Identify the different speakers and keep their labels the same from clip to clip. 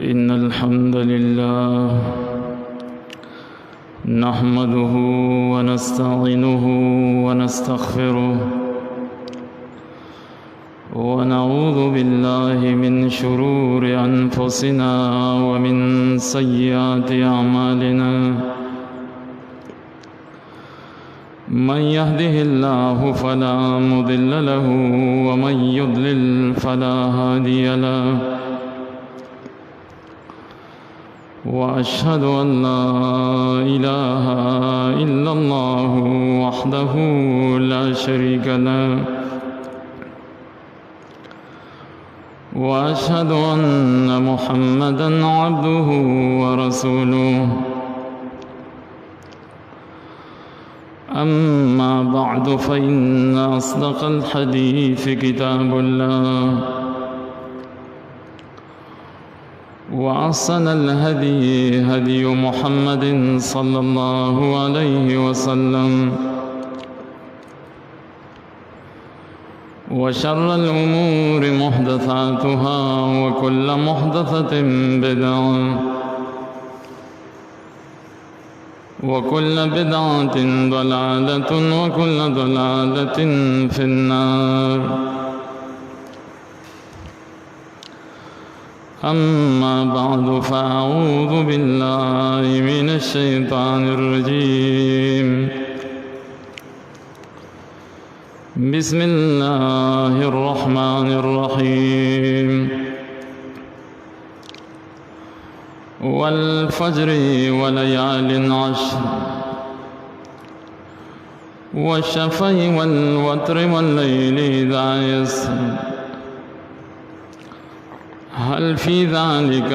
Speaker 1: إن الحمد لله نحمده ونستعينه ونستغفره ونعوذ بالله من شرور أنفسنا ومن سيئات أعمالنا من يهده الله فلا مضل له ومن يضلل فلا هادي له وأشهد أن لا إله إلا الله وحده لا شريك له وأشهد أن محمدًا عبده ورسوله أما بعد فإن أصدق الحديث كتاب الله وأحسن الهدي هدي محمد صلى الله عليه وسلم وشر الأمور محدثاتها وكل محدثة بدعة وكل بدعة ضلالة وكل ضلالة في النار أما بعد فأعوذ بالله من الشيطان الرجيم بسم الله الرحمن الرحيم والفجر وليال عشر والشفع والوتر والليل إذا يسر هل في ذلك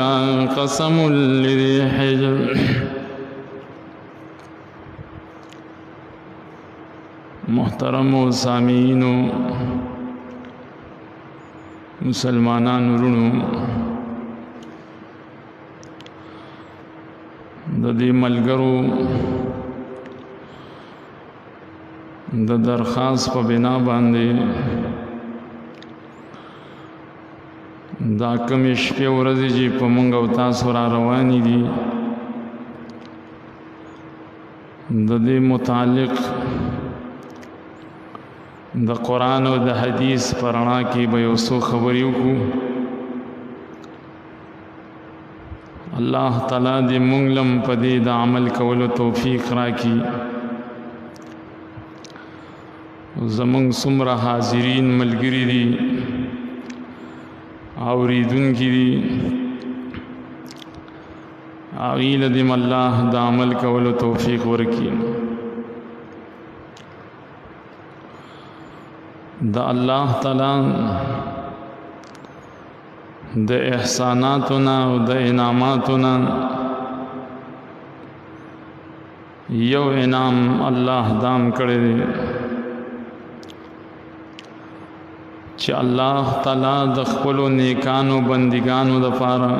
Speaker 1: قسم لذي حجر محترم و سامعین و مسلمانان ورونو د دې ملګرو د درخواست په بنا باندې دا کم شپې ورځې چې په موږ او تاسو را روانې دي د دې متعلق د قرآن او د حدیث په رڼا کې به یو څو خبرې وکړو. الله تعالی دې موږ لم په دې د عمل کولو توفیق راکړي. زموږ څومره حاضرین ملګري دي اوریدونکي دي هغوی له دې الله د عمل کولو توفیق ورکړي. د الله تعالی د احساناتنا او د انعاماتنا یو انعام الله دام کړی دی چې الله تعالی د خپل نیکانو بندګانو لپاره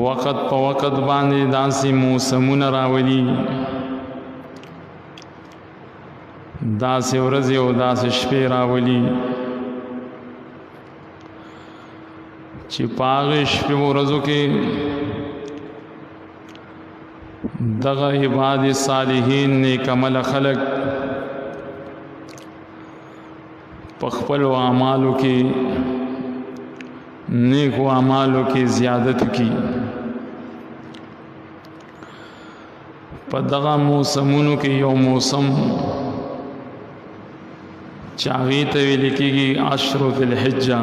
Speaker 1: وخت په وخت باندې داسې موسمونه راولي، داسې ورځې او داسې شپې راولي چې په هغې شپې او ورځو کې دغه عباد صالحین نیک عمله خلق په خپلو اعمالو کې نیکو اعمالو کې زیادت وکړي. په دغه موسمونو کې یو موسم چې هغې ته ویل کېږي عشر ذی الحجه،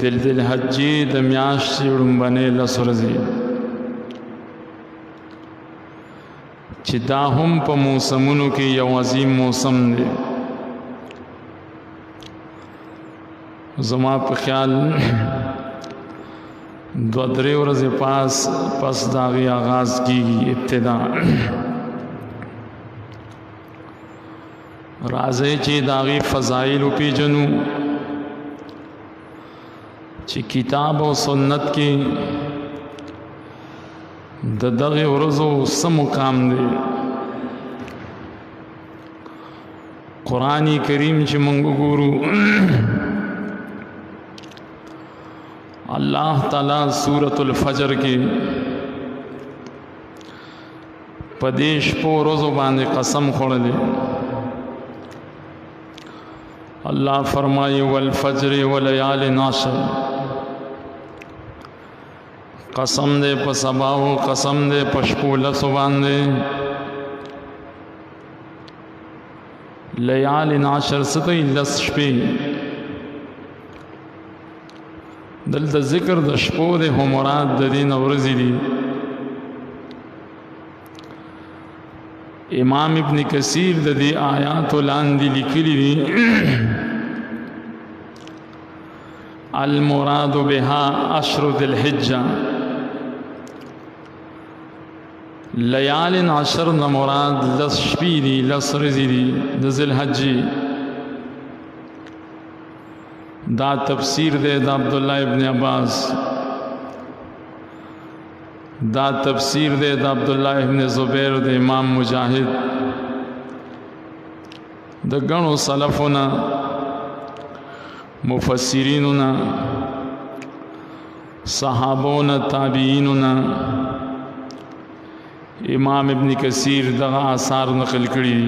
Speaker 1: د ذوالحجې د میاشتې لومړنۍ 10 ورځې، چې دا هم په موسمونو کې یو عظیم موسم دی. زما په خیال 2-3 ورځې پس د هغې آغاز کېږي ابتدا. راځئ چې د هغې فضایل وپېژنو چې کتاب او سنت کې د دغه ورځو څه مقام دی. قرآن کریم چې مونږ ګورو الله تعالی سورۃ الفجر کې پدیش په روزو باندې قسم خوړلې. الله فرمایي والفجر وليال عشر، قسم دے په سباو، قسم دے په شپو لسو باندې. لیال عشر ستوي لس شپې. دلته ذکر د شپو د هو مراد د دین ورځې دي. امام ابن کثیر د دې آیات لاندې لیکلي دي المراد بها عشر ذی الحجه، لیال عشر نه مراد لس شپې دي، لس ورځې دي د ذی الحجې. دا تفسیر دے دا عبداللہ ابن عباس، دا تفسیر دے دا عبداللہ ابن زبیر دے امام مجاہد، دا گنو سلفنا مفسریننا صحابونا تابعیننا امام ابن کثیر دا آثار نقل کری.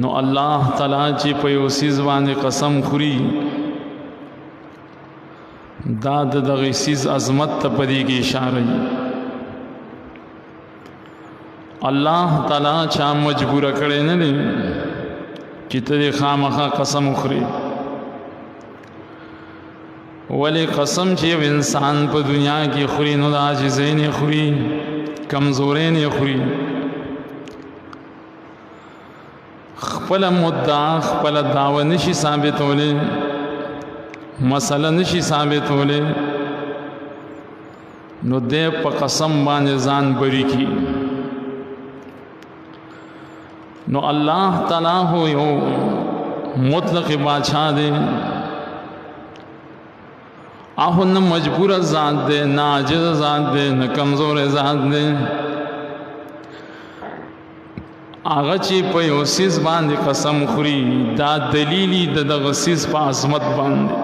Speaker 1: نو الله تعالی چې په یو سیز باندې قسم خوري دا د دغه سیز عظمت ته پدې کې اشاره وي. الله تعالی چا مجبور کړي نه دي چې ته خامخا قسم خوري. ولی قسم چې یو انسان په دنیا کې خوري نو د عاجزۍ نه خوري، کمزورۍ نه خوري، خپل مدعا خپل دعوه نشي ثابتولی، مسله نشي ثابتولی، نو دې په قسم باندې ځان بری کی. نو الله تعالی هو یو مطلق بادشاہ دی، آہو نہ مجبور ذات دے، نہ عاجز ذات دے، نہ کمزور ذات دے. آغا چی پا یو سیز باندې قسم خوري دا دلیلی د دغه سیز په عظمت باندې.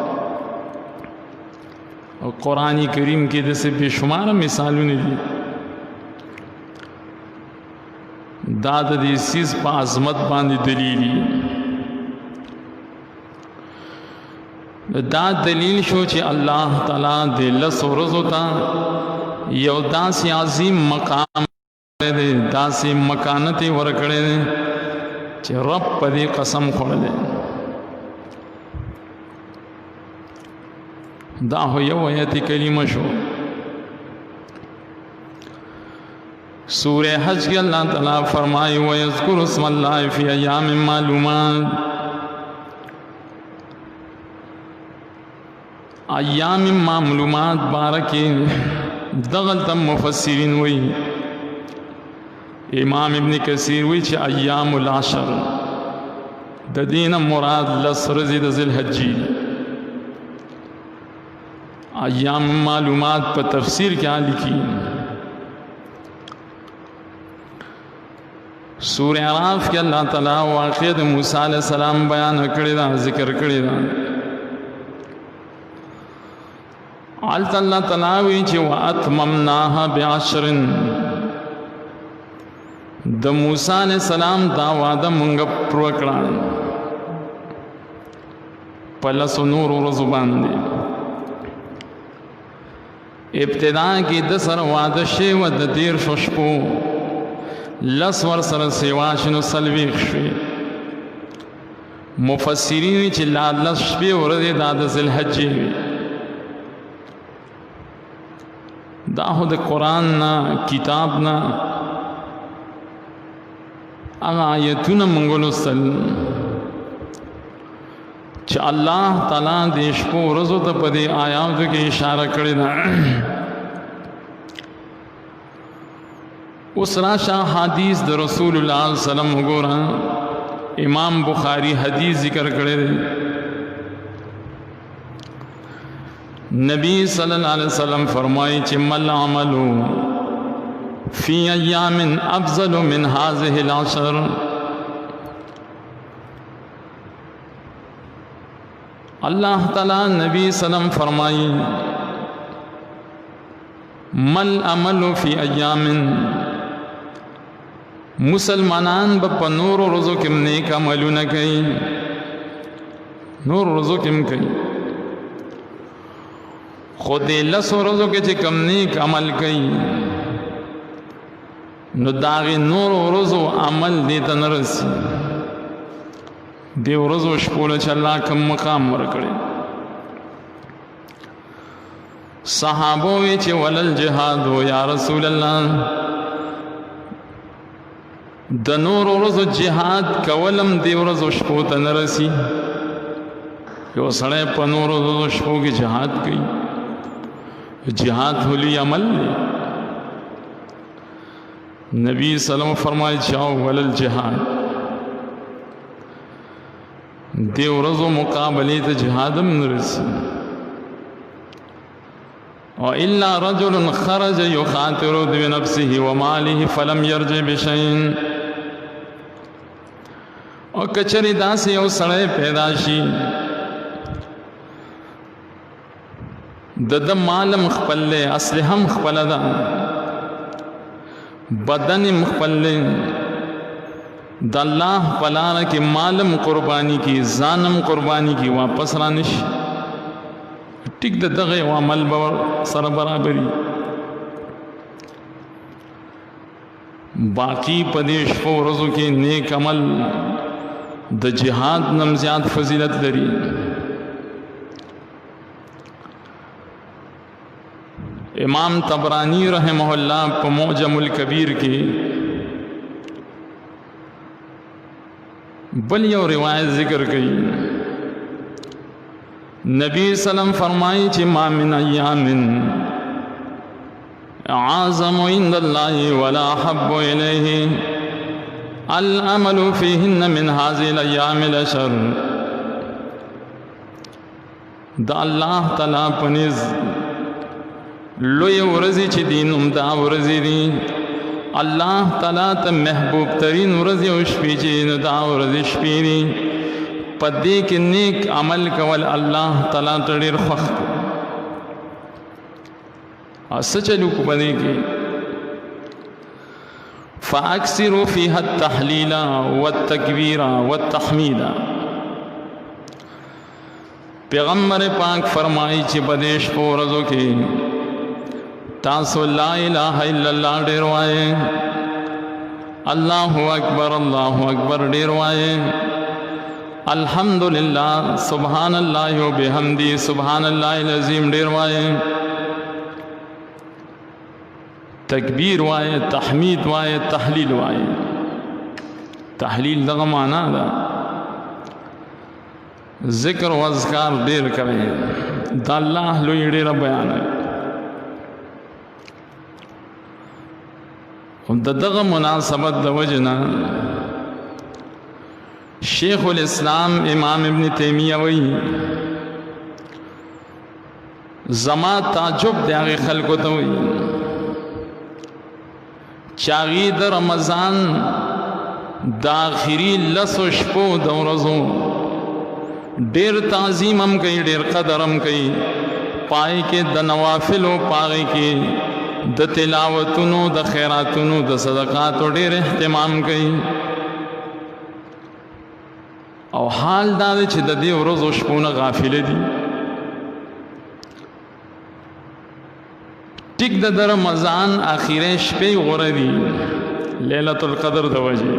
Speaker 1: او قرآن کریم کې دسې بے شمار مثالونه دي دا د دې سیز په عظمت باندې دلیلی. دا دلیل شو چې الله تعالی د لس ورځو ته یو داسې عظیم مقام داسې مکانت ورکړې ده چې رب په دې قسم خوړلې. دا هو یو آیت کریمه شو. سورہ حج کې الله تعالی فرمایي وَيَذْكُرُ اسْمَ اللَّهِ فِي أَيَّامٍ مَّعْلُومَاتٍ. ایام معلومات بارکه دغلته مفسرین وایي. امام ابن کثیر وی چې ایام العشر د دین مراد لس ورځې د ذی الحجې. ایام معلومات په تفسیر کې لیکي. سورہ اعراف کې الله تعالی واقعه د موسی علیہ السلام بیان کړی دا، ذکر کړی دا. الله تعالی وی چې واتممناها بعشر، د موسی علیہ السلام دا وعده مونږ پوره کړه په لسو نورو ورځو باندې. ابتدا کې د سره وعده شوی د 13 شپو، لس ور سره سیوا شنو څلوېښت شوې. مفسرین چې لا لس شپې ورځې دا د ذی الحجې وي. دا خو د قرآن نه کتاب نه هغه آیتونه مونږ لوستل چې الله تعالی د شپو ورځو ته په دې آیاتو کې اشاره کړې ده. اوس راشه حدیث د رسول الله صلی الله علیه وسلم وګوره. امام بخاری حدیث ذکر کړی دی. نبی صلی اللہ علیہ وسلم فرمائی چې مل عملو फी अय्यामिन अफज़ल मिन हाज़िहिल अशर। अल्लाह ताला नबी सल्लम फरमाई मल अमल फ़ी अय्यामिन, मुसलमानान ब नूर रोज़ो किम नेक अमलु न कई, नूर रोज़ो किम कई खुद लसो रोज़ो के चे कम नेक अमल कई नु दागी नूर रोज़ो अमल देता न रसी देव रोज़ो शपोल अल्लाह कम मकाम वरकड़े। सहाबो चे वलल जिहाद हो या रसूल अल्लाह, द नूर रोज़ो जिहाद कवलम देव रोज़ो शपोता न रसी, यो सड़े प नूर रोज़ो शपो की जिहाद कई, जिहाद होली अमल। नबी सल्लम फरमाए जाओ वलल जिहाद, देव रोज़ो मुकाबले तो जिहादम न रसी। और इल्ला रजुलन खरज युखातिरु बिनफ्सिही व मालिही फलम यरजि बिशैइन। और कचरी दासी और सड़े पैदाशी दद मालम खपल्ले असलहम खपलदा बदन मुखपल्ले दल्लाह पलाना के मालम कुर्बानी की जानम कुर्बानी की वापस रानिश टिक दगे व अमल सर बराबरी। बाकी पदेश को रोज़ों के नेक अमल द जिहाद नमज़्याद फजीलत लरी। इमाम तबरानी रहमहुल्लाह प मुअजमुल कबीर की बलियो रिवायत जिक्र कई, नबी सल्लम फरमाई छि मा मिन अय्यामिन आज़मु इंदल्लाहि वला अहब्बु इलैहि अल अमलु फीहिन्न मिन हाज़िल अय्यामिल अशर। द अल्लाह ताला पनिज़ लोय वरज़ी छि दीन उम्दा वरज़ी दी, अल्लाह ताला त महबूब तरीन वरज़ी उशपी छि दा वरज़ी शपी दी, पदे के नेक अमल कवल अल्लाह ताला तड़ीर ख़ुश सचलू को पदे की फ़अक्सिरू फ़ीहा तहलीला व तकबीरा व तहमीदा। पैगम्बर पाक फरमाई छि बदेश को रज़ो के तासो ला इलाहा इल्लल्लाह डेरवाए, अल्लाहु अकबर डेरवाए, अल्हम्दुलिल्लाह सुबहानल्लाहि व बिहम्दी सुबहानल्लाहिल अज़ीम डेरवाए, तकबीर वाए, तहमीद वाए, तहलील वाए। तहलील दगा माना दा जिक्र व अज़कार डेर करें दा अल्लाह लोई डेरा बयान है। दगा मुनासबत दवजना शेखुल इस्लाम इमाम इब्न तैमिया वही जमा ताजुब त्यागे खल को तो चागी द रमज़ान दाखिरी लसुशपो दौरज़ो डेर ताज़ीम हम कई डेर कदर हम कई पाए के द नवाफिलो पाए के द तिलावतुनो द खैरातुनो द सदक़ात डेर एहतिमाम कई। और हाल दादे छि द दे रोज़ो शपोना गाफिले दी टिक द रमज़ान आखिरे शपे गोरे दी लैलतुल क़द्र द वजे।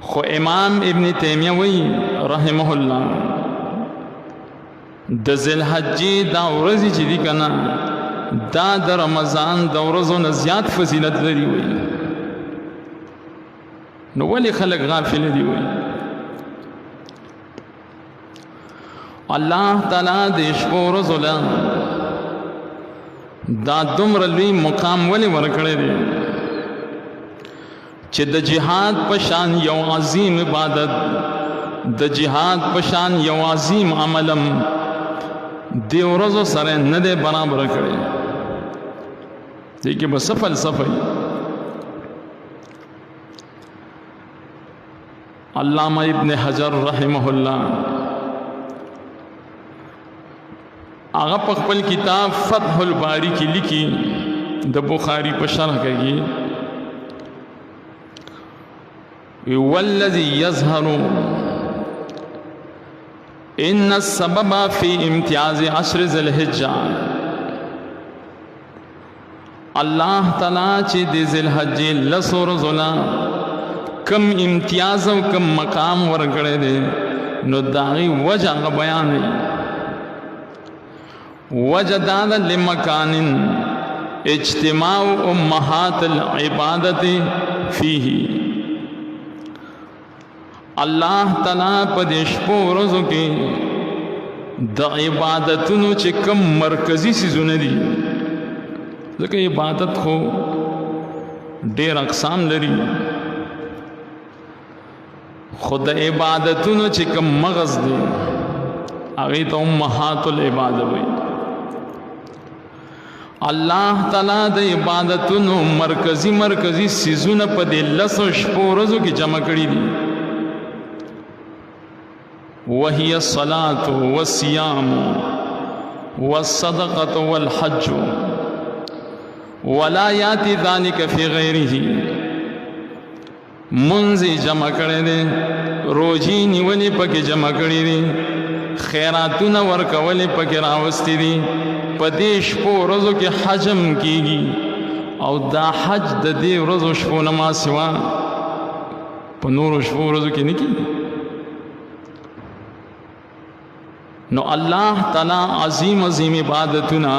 Speaker 1: खो इमाम इब्न तैमिया वही रहमहुल्लाह द ज़िलहज्जे दा वरज़ी छि दी कना दा द रमज़ान द वरज़ो न ज़्याद फजीलत लरी हुई नो वली खलक गाफिल दी हुई। अल्लाह ताला देश को रज़ुला दा दुमर लुई मुकाम वली वरकड़े दे चे द जिहाद पशान यौ अज़ीम इबादत द जिहाद पशान यौ अज़ीम अमलम देव रोज़ो सरे न दे बराबर करे। देखिए बस फलसफा ही। अल्लामा इब्न हजर रहमहुल्लाह आगा पखपल किताब फतहुल बारी की लिखी द बुखारी पर शरह कही वल्लज़ी यज़हरु इन्न सबबा फ़ी इम्तियाज़ अश्र ज़िलहिज्जा अल्लाह ताला चे दे ज़िलहज्जे लसो रोज़ोला कम इम्तियाज़ और कम मकाम वर्गड़े दे नो दागी वजह बयान है। वजदाद लिमकानिन इज्तिमाउ उम्महातिल इबादति फ़ीही अल्लाह ताला पदेशपो रोज़ों के द इबादतुनु चे कम मरकज़ी सीज़ुने दी ज़के इबादत को डेर अक़साम लरी खुद इबादतुनु चे कम मगज़ दे आगे तो उम्महातुल इबादत हुई। अल्लाह ताला द इबादतुनु मरकज़ी सीज़ुन पदे लसो शपो रोज़ों की जमा करी दी वही सलात व सियाम व सदक़त वल हज वला याति ज़ालिक फ़ी गैरिही मुंज़ी जमा करे दे रोजी निवली पके जमा करी दी खैरातुन वर्कवली पके रावस्ती दी पदेश पो रोज़ों के हजम कीगी और दा हज द दे रोज़ो शपो नमा सिवा पनूर शपो रोज़ों की नहीं की। नो अल्लाह ताला अजीम अजीम इबादतुना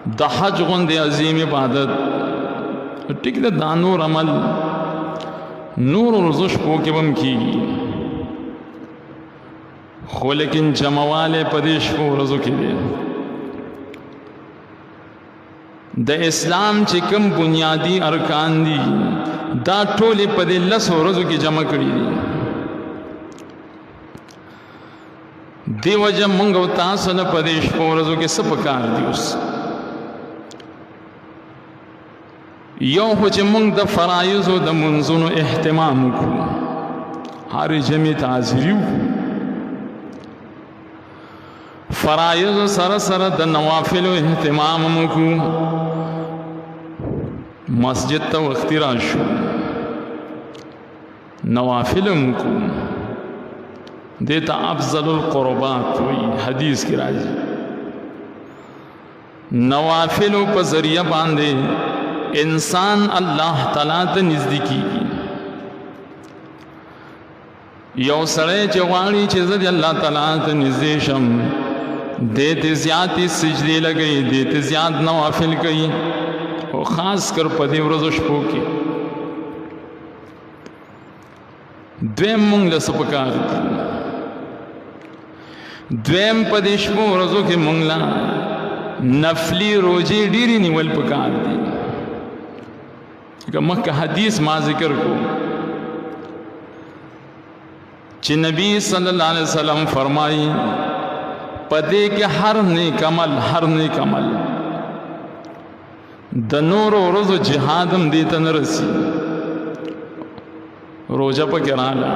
Speaker 1: द हज गुंदे अजीम इबादत ठीक है दानूर अमल नूर रुज़ुश को के बम की खो लेकिन जमावाले पदेश को रज़ो के लिए द इस्लाम चिकम बुनियादी अरकान दी दा टोले पदे लसो रज़ो की जमा करी दी देवजम मंगव तासन पदेश को रज़ो के सपकार दिवस यो हो चे मंग द फराइज़ो द मुंजुनो एहतिमाम को हर जमी ताज़िरियु फराइज़ो सर द नवाफिलो एहतिमाम को मस्जिद तो अख्तिराशु नवाफिल को देता अफजलुल क़ुरबात हुई हदीस की राजी नवाफिलों पर ज़रिया बांधे इंसान अल्लाह ताला ते नज़दीकी यो सड़े चवाणी चीज़ अल्लाह ताला ते नज़दीशम देते ज़्यादा सिजदे लगे देते ज़्यादा नवाफिल कई और ख़ास कर पदे रोज़ो की द्वेम मुंग लसपकार द्वेम पदेशमो रोज़ो के मुंगला नफली रोजे डीरी निवल पकार दी मक्का हदीस मा जिक्र को ची नबी सल्लल्लाहु अलैहि वसल्लम फरमाई पदे के हर नेक अमल दनोरो रोज़ो जिहादम देता न रसी रोजा पर किराला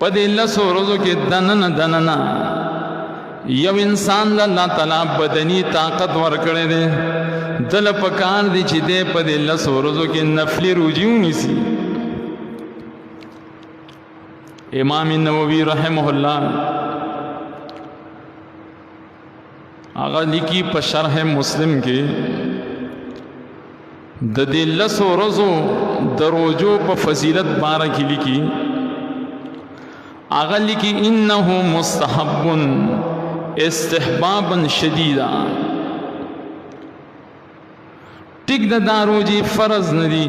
Speaker 1: पदे लसो रोज़ो के दनना यव इंसान अल्लाह ताला बदनी ताकत वर करे दे दल पकार दी चिदे पदे लसो रोज़ो के नफली रुजियों निसी इमाम नववी रहमहुल्लाह आगा लिखी पर शरह मुस्लिम के ददे लसो रोज़ो दरोजो पर फजीलत बारह की लिखी आगा लिखी इन्नहु मुस्तहब्बुन इस्तिहबाबन शदीदा टिक द दारोजी फ़र्ज़ नदी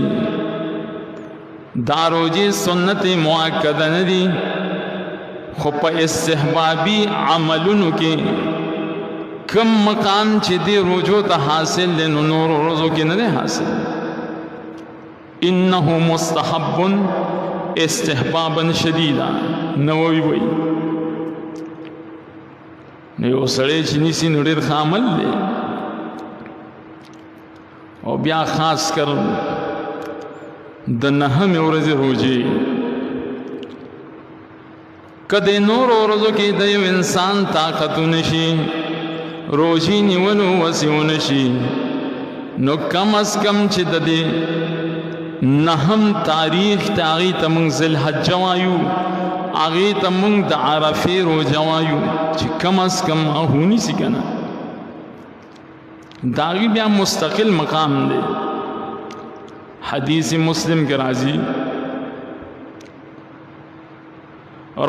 Speaker 1: दारोजी सुन्नत मुअक्कदा नदी खुप इस्तिहबाबी अमलुन के कम मकाम चिदे रोजो त हासिल ले नूर रोज़ो के नदे हासिल इन्नहु मुस्तहब्बुन इस्तिहबाबन शदीदा नववी वही नहीं वो सड़े चीनी सी नुडेर खामल ले او بیا خاص کر د نهم ورځې روزي کده نور ورځو کې د یو انسان طاقت نشي روزي نیولو وسیو نشي نو کم از کم چې د دې نهم تاریخ تاغي تمون ذل حج وایو اغه تمون د عرفه روزه وایو چې کم از کم هونی سي کنه داغي بیا مستقل مقام دی حدیث مسلم کے راضی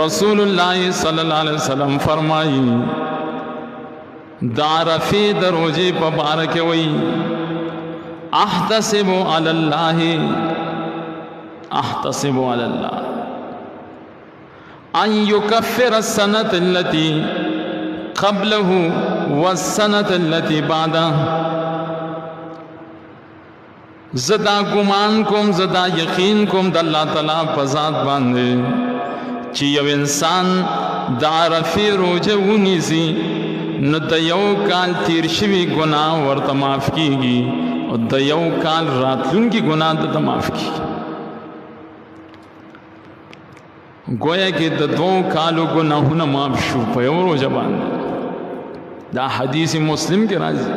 Speaker 1: رسول اللہ صلی اللہ علیہ وسلم فرمائی دارفی دروجی پبارک وی احتسب علی اللہ ان یکفر السنة التي قبله والسنة التي بعده زدا گمان کوم زدا یقین کوم د الله تعالی په ذات باندې چې یو انسان د عرفه روزه ونیسي نو د یو کال تیر شوی ګناه ورته معاف کیږي او د یو کال راتلونکي ګناه ته معاف کیږي گویا کې د دوه کالو ګناهونه معاف شو په یو روزه باندې دا حدیث مسلم کې راځي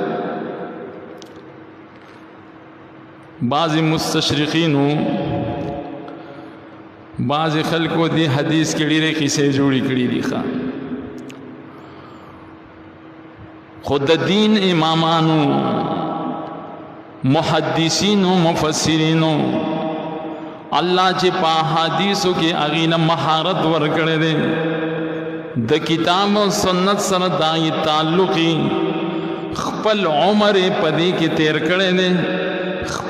Speaker 1: بعض مستشرقینو بعض خلکو دی حدیث کې ډېرې قصې جوړې کړې دي خود دین امامانو محدثینو مفسرینو الله چې په حدیثو کې اغینه مهارت ورکړې ده د کتاب او سنت سره دای تعلقي خپل عمر پدې کې تیر کړې ده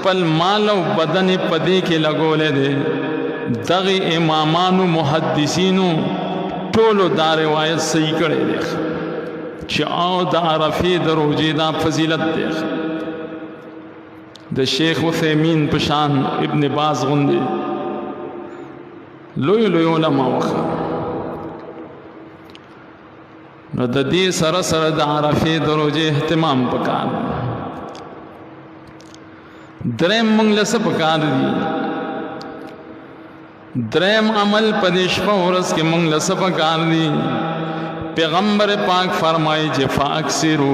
Speaker 1: خپل مال او بدن پدې کې لګولې دي دغه امامانو محدثینو ټولو دا روایت صحیح کړي دي چې او د عرفه د روزې دا فضیلت دی د شیخ عثیمین پشان ابن باز غوندي لوی لوی علماء وخه نو د دې سره سره د عرفه د روزې اهتمام وکړ درم منگ لسا پکار دی درم عمل پدیش پا ورس کے منگ لسا پکار دی پیغمبر پاک فرمائی جے فاکسرو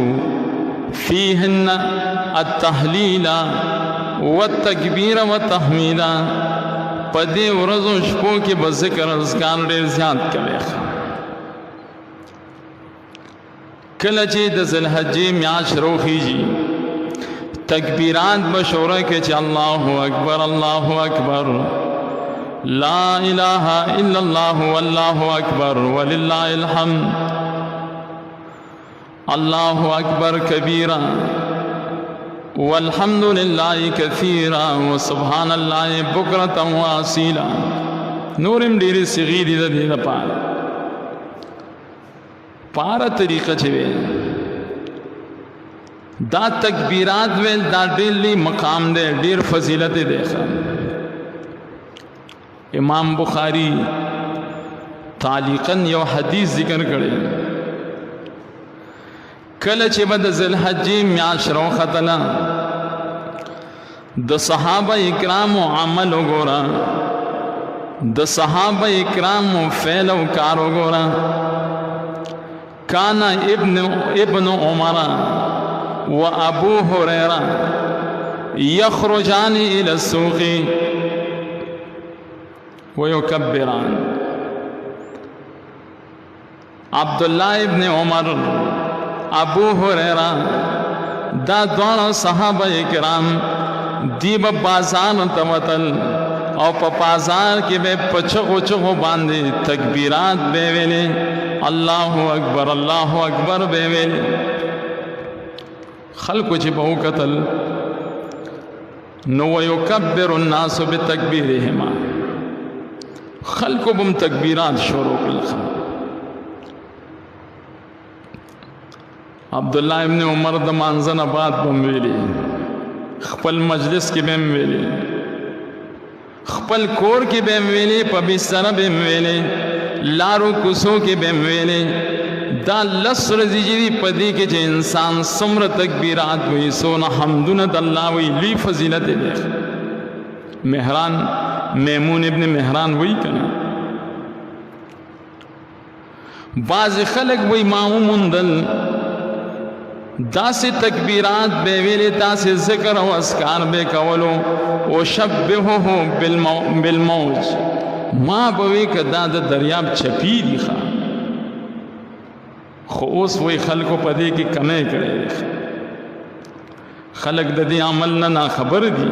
Speaker 1: فیہن التحلیل والتکبیر والتحمیل پدی ورزو شپو کی بذکر ازکار دیر زیاد کوئے کلچی دزل حجی میاش روخی جی تکبیرات بشورہ کے چھ اللہ اکبر لا الہ الا اللہ واللہ اکبر وللہ الحمد اللہ اکبر کبیرا والحمد للہ کثیرا وسبحان اللہ بکرتا واسیلا نورم دیری صغیری دا دینا پارا طریقہ چھوئے دا تکبیرات ویل دا ډېر مقام دے ډېر فضیلت دے امام بخاری تعلیقاً یو حدیث ذکر کړي کله چې بد ذل حج میاش روختلا د صحابه کرام عمل وګورا د صحابه کرام فعل او کار وګورا کان ابن عمر وابو هريره يخرجان الى السوق ويكبران عبد الله ابن عمر ابو هريره دا دوه صحابه کرام دیب بازار تمتل او په بازار کې به پچغو چغو باندې تکبیرات به ویلې الله اکبر به ویلې خلق چې به وکتل نو ويكبر الناس بتكبيرهما خلق بم تکبیرات شروع کړل عبد الله ابن عمر د مانځنه بعد بم ویلې خپل مجلس کې بم ویلې خپل کور کې بم ویلې په بستر بم ویلې لارو کوسو کې بم ویلې دا لس ورځې چې دي په دې کې چې انسان څومره تکبیرات وایي څونه حمدونه د الله وایي لوی فضیلت دی. مهران میمون ابن مهران وایي که نه بعضې خلک وایي ما وموندل داسې تکبیرات به ویلې داسې ذکر او اذکار به کولو وشبهه بالموج ما به وی که دا د دریاب چپی دي ښه خو اوس وایي خلکو په دې کې کمی کړی دی. خلک د دې عمل نه ناخبر دي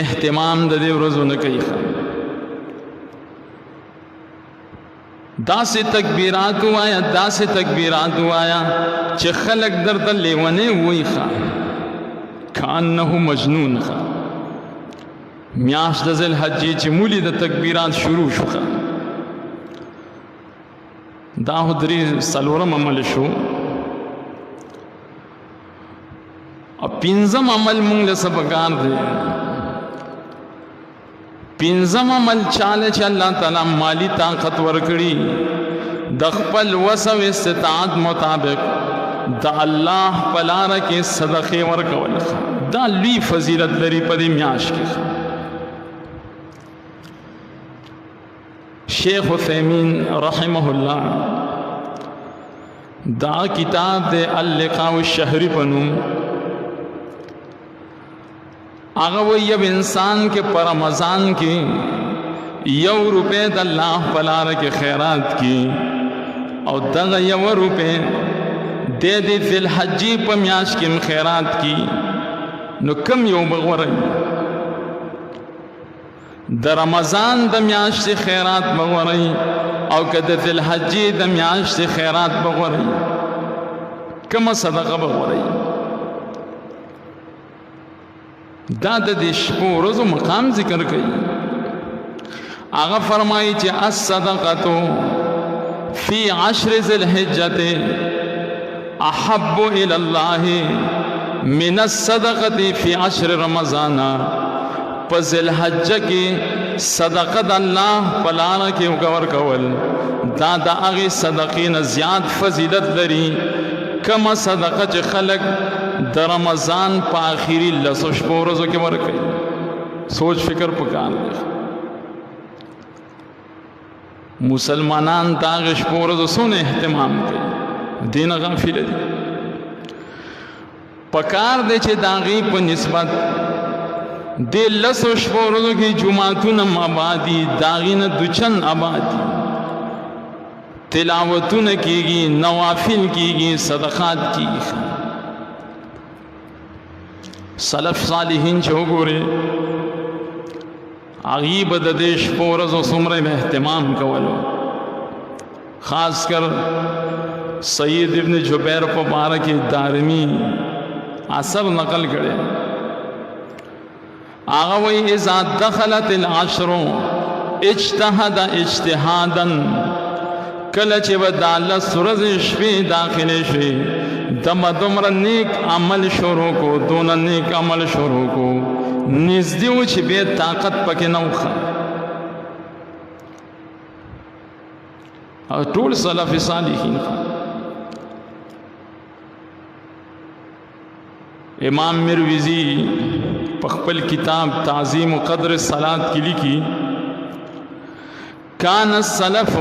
Speaker 1: اهتمام د دې ورځو نه کوي. داسې تکبیرات وایا داسې تکبیرات وایا چې خلک درته لیونی وایي ښه کانه مجنون ښه میاشت د ذوالحجې چې مولي د تکبیرات شروع شو ښه دا خو درې څلورم عمل شو او پنځم عمل مونږ له څه پکار دی. پنځم عمل چاله چې الله تعالی مالی طاقت ورکړي د خپل وس او استطاعت مطابق د الله په لاره کې صدقې ورکول دا لوی فضیلت لري په دې میاشت کې. شیخ عثیمین رحمه الله دا کتاب دے اللقاء الشہری پنوم آغا وی اب انسان کے پر رمضان کی یو روپے دا اللہ پلار کے خیرات کی او دغا یو روپے دے دی ذی الحجی پا میاش کی خیرات کی نو کم یو بغورئی د رمضان د میاشتې خیرات بغورئ او که د ذی الحجې د میاشتې خیرات بغورئ کومه صدقه بغورئ دا د دې شپو ورځو مقام ذکر کوي. هغه فرمایي چې الصدقة فی 10 ذی الحجة احب الی الله من الصدقة فی 10 رمضان. پا ذی الحجہ کی صدقہ دا اللہ پلانا کی اگور کول دا دا اغی صدقین زیاد فضیلت لری کما صدقہ چی خلق دا رمضان پا آخری لسو شپورزو کے ورکی. سوچ فکر پکان دی مسلمانان دا اغی شپورزو سونے احتمام کی دین غافل دی پکار دے چی دا اغی پا نسبت دے لسو شپورزو کی جماعتون آبادی داغین دوچن آبادی تلاوتون کی گی نوافل کی گی صدقات کی گی. سلف صالحین چھو گورے عغیب دے شپورزو سمرے میں اہتمام کولو خاص کر سید ابن جبیر مبارک دارمی اثر نقل کرے. آغا وی اذا دخلت العشر اجتہد اجتہادا کلچ و دالا سرز شوی داخل شوی دم دمر نیک عمل شروع کو دون نیک عمل شروع کو نزدیو چھ بے طاقت پک نوخا. اور طول صلف صالحین امام مروزی پخپل کتاب تعظیم و قدر الصلاة کی لکھی کان السلف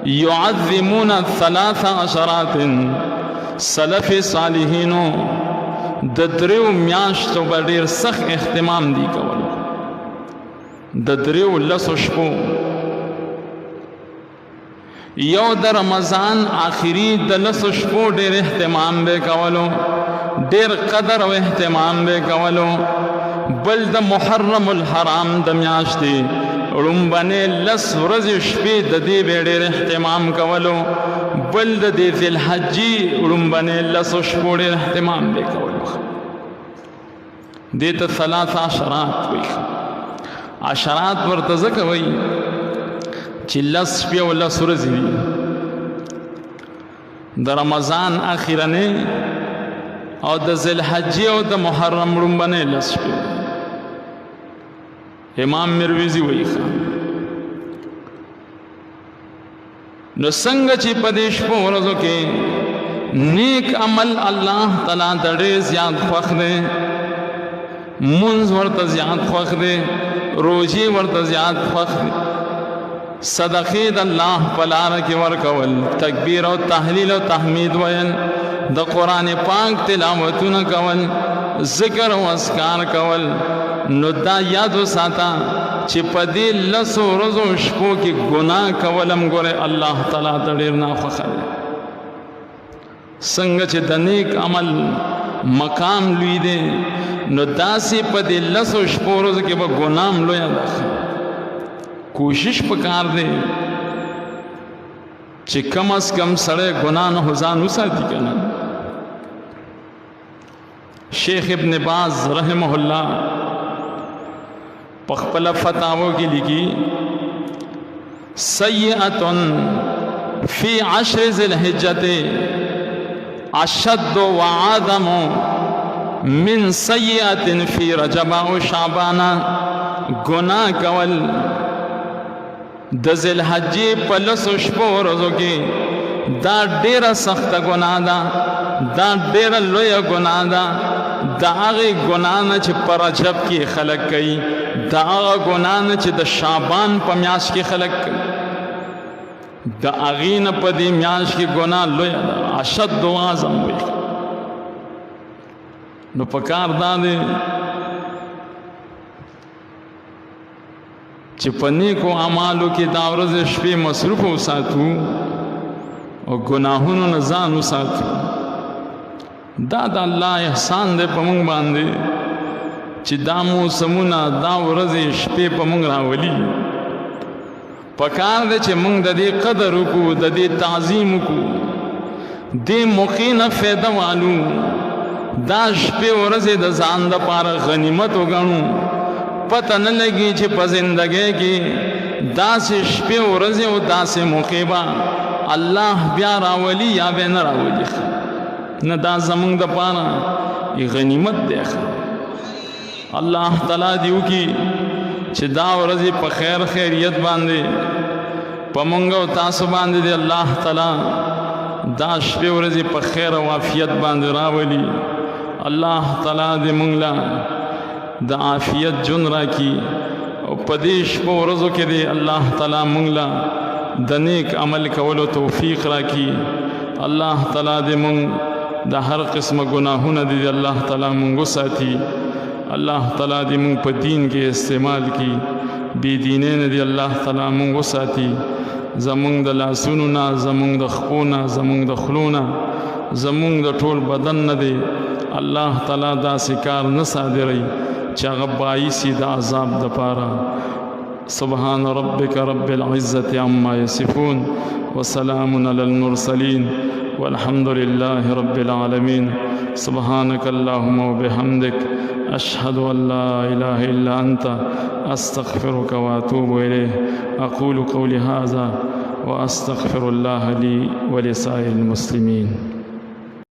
Speaker 1: یعظمون 13 سلف صالحینو د دریو میاشتو با دیر سخ اختمام دی کول د دریو لسو شپو یو د رمضان آخری د لسو شپو دیر احتمام بے کولو دیر قدر و احتمام بے کولو بل د محرم الحرام د میاشتی رنبنے لس ورځ شپې د دې به ډېر اهتمام کولو بل د دې ذی الحجې رنبنے لس شپو ډېر اهتمام به کولو دې ته 13 عشرات وایي. عشرات ورته ځکه وایي چې لس شپې او لس ورځې دي د رمضان اخرنې او د ذی الحجې او د محرم رنبنے لس شپې. امام مروزی وی خان نو څنګه چې په دې شپو ورځو کې نیک عمل الله تعالی ته ډېر زیات خوښ دی، منځ ورته زیات خوښ دی، روزي ورته زیات خوښ دی، صدقې د الله په لاره کې ورکول، تکبیر او تحلیل او تحمید ویل، د قرآن پاک تلاوتونه کول، ذکر او اذکار کول. نو دا یاد وساته چې په دې لسو ورځو شپو کې ګناه کول هم ګوره الله تعالی ته ډېر ناخوښه دی. څنګه چې د نیک عمل مقام لوی دی، نو داسې په دې لسو شپو ورځو کې به ګناه هم لویه ده. کوشش پکار دی چې کم از کم سړی ګناه نه ځان وساتي که نه. شیخ ابن باز رحمه الله په خپله فتاوو کې لیکي سیئة فی عشر ذی الحجة اشد وعظم من سیئة فی رجب او شعبان. گناہ کول د ذی الحجې په لسو شپو ورځو کې دا ډېره سخته ګناه ده، دا ډېره لویه ګناه ده. د هغې ګناه نه چې په رجب کې خلک کوي، د هغه ګناه نه چې د شعبان په میاشت کې خلک کوي، د هغې نه په دې میاشت کې ګناه لویه ده، اشد و اعظم وي. نو پکار دا دی چې په نیکو اعمالو کې دا ورځې شپې مصروف وساتو او ګناهونو نه ځان وساتو. دا د الله احسان دی په موږ باندې چې دا موسمونه دا ورځې شپې په موږ راولي. پکار دی چې موږ د دې قدر وکړو، د دې تعظیم وکړو، دې موقع نه فایده والو، دا شپې ورځې د ځان دپاره غنیمت وګڼو. پته نه لګي چې په زندګۍ کې داسې شپې ورځې او داسې موقع به الله بیا راولي یا به نه راولي. نه دا زمونږ دپاره غنیمت دی. الله تعالی دې وکړي چې دا ورځې په خیر خیریت باندې په مونږ او تاسو باندې دې الله تعالی دا شپې ورځې په خیر او عافیت باندې راولي. الله تعالی دې مونږ له د عافیت جون راکړي او په دې شپو ورځو کې دې الله تعالی مونږ له د نیک عمل کولو توفیق راکړي. الله تعالی دې مونږ د هر قسمه ګناهونه دې الله تعالی مونږ وساتي. الله تعالی دې مونږ په دین کې استعمال کړي، بې دینۍ نه دې الله تعالی مونږ وساتي. زمونږ د لاسونو نه، زمونږ د خپو نه، زمونږ د خولو نه، زمونږ د ټول بدن نه دې الله تعالی داسې کار نه صادروي چې هغه باعث د عذاب دپاره. سبحان ربک رب العزة عما یصفون وسلام علی المرسلین والحمد لله رب العالمین. سبحانك اللهم وبحمدك أشهد أن لا إله إلا أنت أستغفرك وأتوب إليه. أقول قولي هذا وأستغفر الله لي ولسائر المسلمين.